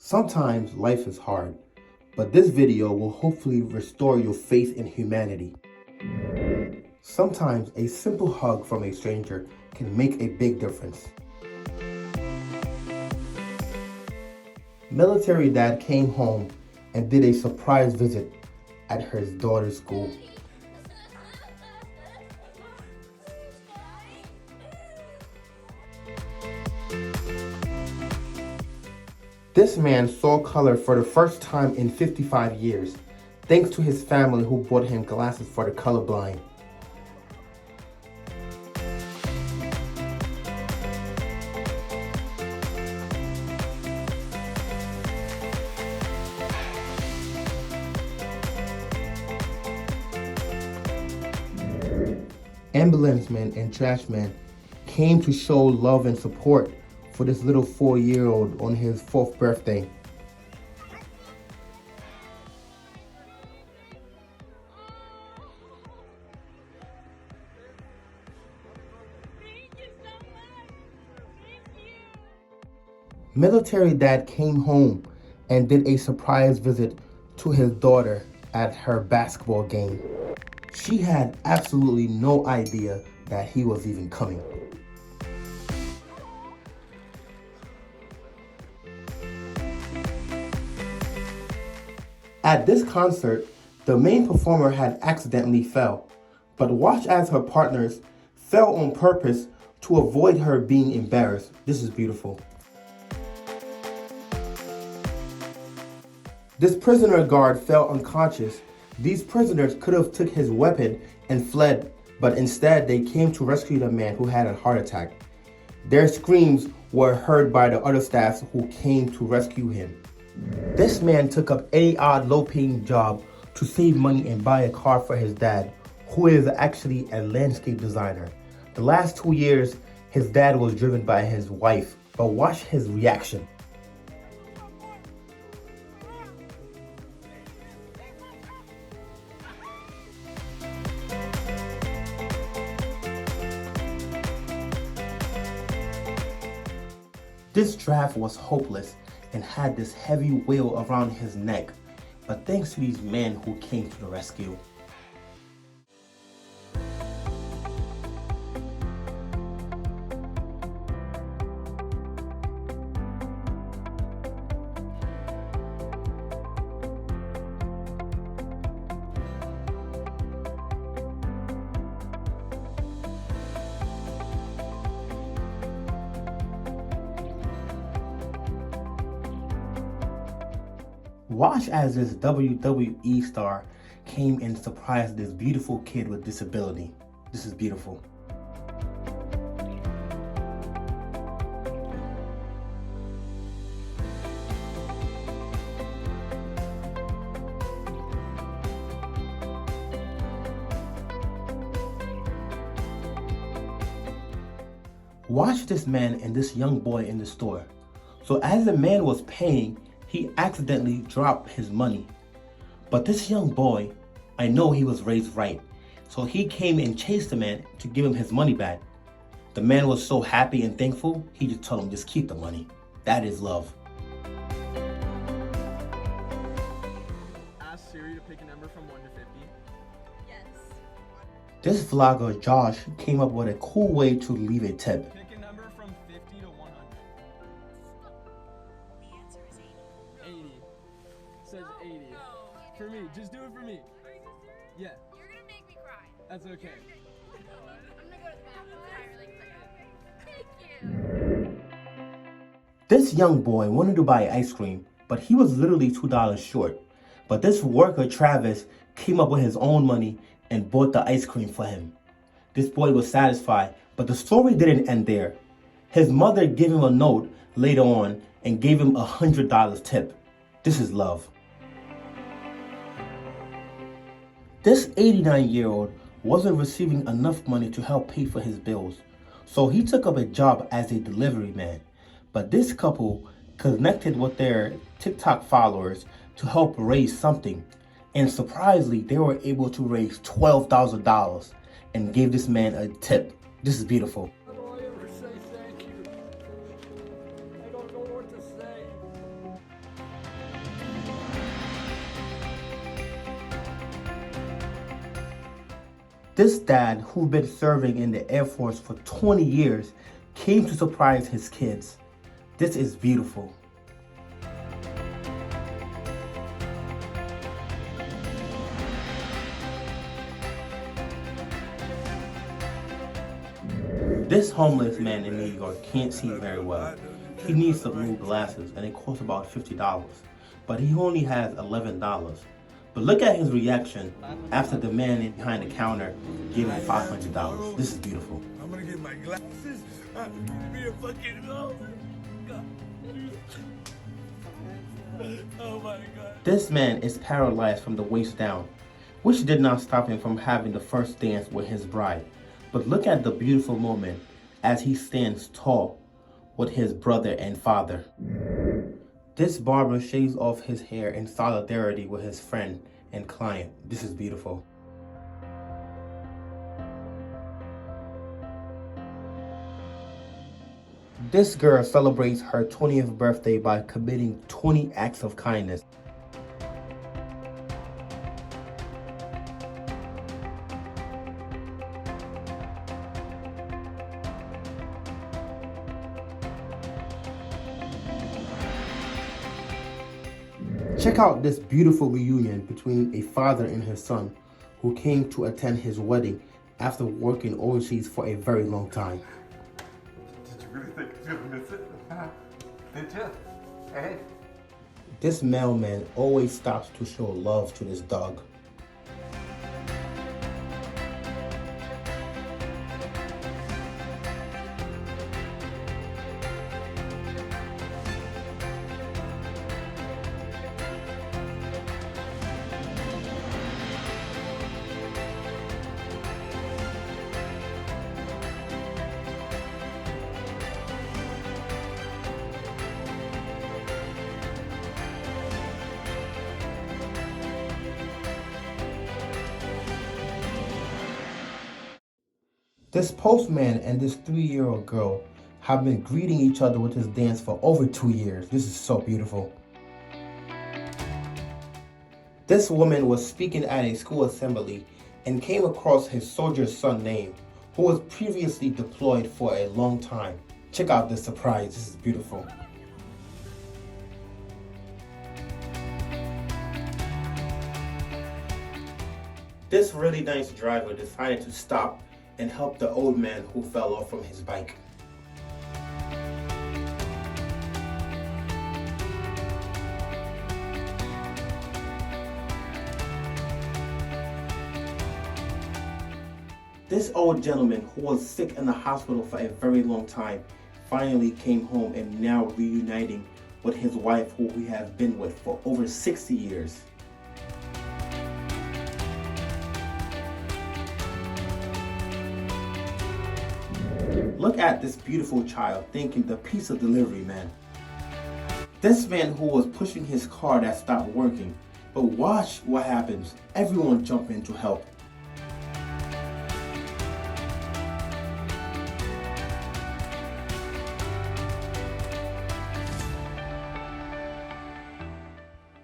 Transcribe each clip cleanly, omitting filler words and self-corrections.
Sometimes life is hard, but this video will hopefully restore your faith in humanity. Sometimes a simple hug from a stranger can make a big difference. Military dad came home and did a surprise visit at his daughter's school. This man saw color for the first time in 55 years, thanks to his family who bought him glasses for the colorblind. Ambulancemen and trashmen came to show love and support for this little 4-year-old on his 4th birthday. Military dad came home and did a surprise visit to his daughter at her basketball game. She had absolutely no idea that he was even coming. At this concert, the main performer had accidentally fell, but watch as her partners fell on purpose to avoid her being embarrassed. This is beautiful. This prisoner guard fell unconscious. These prisoners could have took his weapon and fled, but instead they came to rescue the man who had a heart attack. Their screams were heard by the other staffs who came to rescue him. This man took up any odd low-paying job to save money and buy a car for his dad, who is actually a landscape designer. The last 2 years, his dad was driven by his wife, but watch his reaction. This draft was hopeless and had this heavy wheel around his neck, but thanks to these men who came to the rescue. Watch as this WWE star came and surprised this beautiful kid with disability. This is beautiful. Watch this man and this young boy in the store. So as the man was paying, he accidentally dropped his money. But this young boy, I know he was raised right, so he came and chased the man to give him his money back. The man was so happy and thankful, he just told him, just keep the money. That is love. Ask Siri to pick a number from 1 to 50. Yes. This vlogger, Josh, came up with a cool way to leave a tip. Pick a number from 50 to 100. The answer is 80. 80. Says 80. No. For me, just do it for me. Are you just serious? Yeah, You're gonna make me cry. that's okay. I'm gonna go to the bathroom and cry really quick. Thank you. This young boy wanted to buy ice cream, but he was literally $2 short. But this worker, Travis, came up with his own money and bought the ice cream for him. This boy was satisfied, but the story didn't end there. His mother gave him a note later on and gave him $100 tip. This is love. This 89-year-old wasn't receiving enough money to help pay for his bills, so he took up a job as a delivery man. But this couple connected with their TikTok followers to help raise something, and surprisingly, they were able to raise $12,000 and gave this man a tip. This is beautiful. How do I ever say thank you? I don't know what to say. This dad, who'd been serving in the Air Force for 20 years, came to surprise his kids. This is beautiful. This homeless man in New York can't see very well. He needs some new glasses and it costs about $50, but he only has $11. But look at his reaction after the man behind the counter gave him $500. This is beautiful. I'm gonna get my glasses. Be a fucking oh my god. This man is paralyzed from the waist down, which did not stop him from having the first dance with his bride. But look at the beautiful moment as he stands tall with his brother and father. This barber shaves off his hair in solidarity with his friend and client. This is beautiful. This girl celebrates her 20th birthday by committing 20 acts of kindness. Check out this beautiful reunion between a father and his son who came to attend his wedding after working overseas for a very long time. Did you really think I was gonna miss it? Did you? Hey. This mailman always stops to show love to this dog. This postman and this 3-year-old girl have been greeting each other with this dance for over 2 years. This is so beautiful. This woman was speaking at a school assembly and came across his soldier's son name, who was previously deployed for a long time. Check out this surprise. This is beautiful. This really nice driver decided to stop and help the old man who fell off from his bike. This old gentleman who was sick in the hospital for a very long time finally came home and now reuniting with his wife who he has been with for over 60 years. Look at this beautiful child thanking the pizza delivery man. This man who was pushing his car that stopped working. But watch what happens. Everyone jump in to help.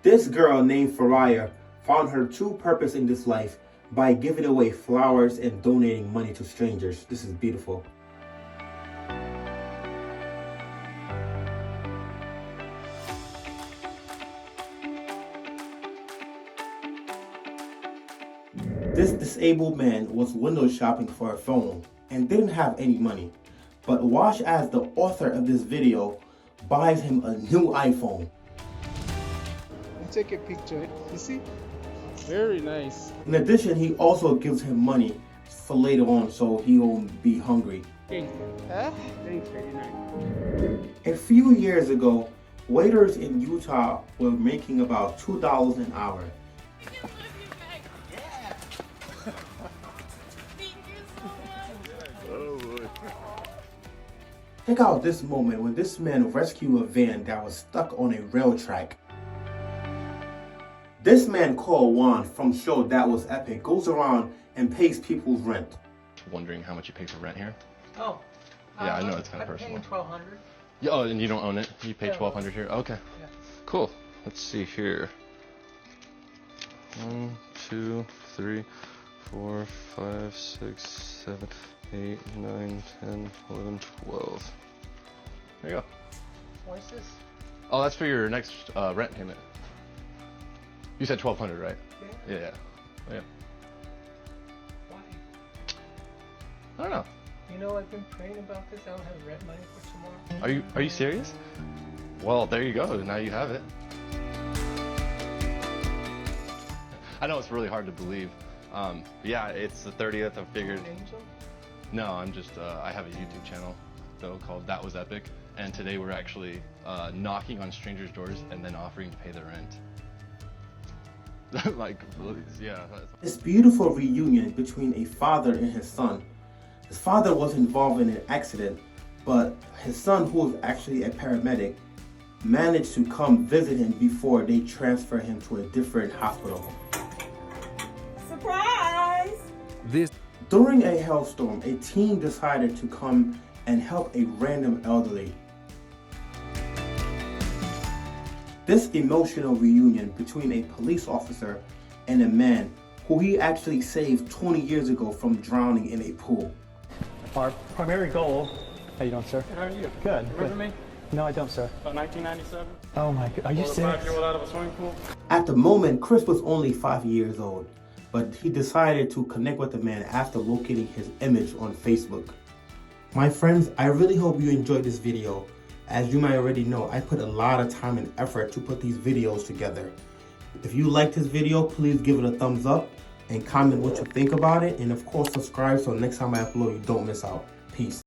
This girl named Faraya found her true purpose in this life by giving away flowers and donating money to strangers. This is beautiful. This disabled man was window shopping for a phone and didn't have any money. But watch as the author of this video buys him a new iPhone. Take a picture, you see? Very nice. In addition, he also gives him money for later on so he won't be hungry. Huh? Thanks, very nice. A few years ago, waiters in Utah were making about $2 an hour. Check out this moment when this man rescued a van that was stuck on a rail track. This man called Juan from show That Was Epic goes around and pays people's rent. Wondering how much you pay for rent here? Oh. Yeah, I know it's kind of I'm personal. paying $1,200. Yeah, oh, and you don't own it? You pay Yeah. $1,200 here? Okay. Yeah. Cool. Let's see here. 1, 2, 3, 4, 5, 6, 7, 8, 9, 10, 11, 12. There you go. What's this? Oh, that's for your next rent payment. You said 1,200, right? Yeah. Yeah. Why? I don't know. You know, I've been praying about this. I don't have rent money for tomorrow. Are you serious? Well, there you go. Now you have it. I know it's really hard to believe. Yeah, it's the 30th. I figured. Angel? No, I'm just. I have a YouTube channel though called That Was Epic, and today we're actually knocking on strangers' doors and then offering to pay the rent. Like, yeah. This beautiful reunion between a father and his son. His father was involved in an accident, but his son, who was actually a paramedic, managed to come visit him before they transfer him to a different hospital. Surprise! During a hailstorm, a team decided to come and help a random elderly. This emotional reunion between a police officer and a man who he actually saved 20 years ago from drowning in a pool. Our primary goal. How you doing, sir? How are you? Good. Remember me? No, I don't, sir. About 1997? Oh my God, are you Pulled a serious? 5-year-old out of a swimming pool? At the moment, Chris was only 5 years old, but he decided to connect with the man after locating his image on Facebook. My friends, I really hope you enjoyed this video. As you might already know, I put a lot of time and effort to put these videos together. If you liked this video, please give it a thumbs up and comment what you think about it. And of course, subscribe so next time I upload, you don't miss out. Peace.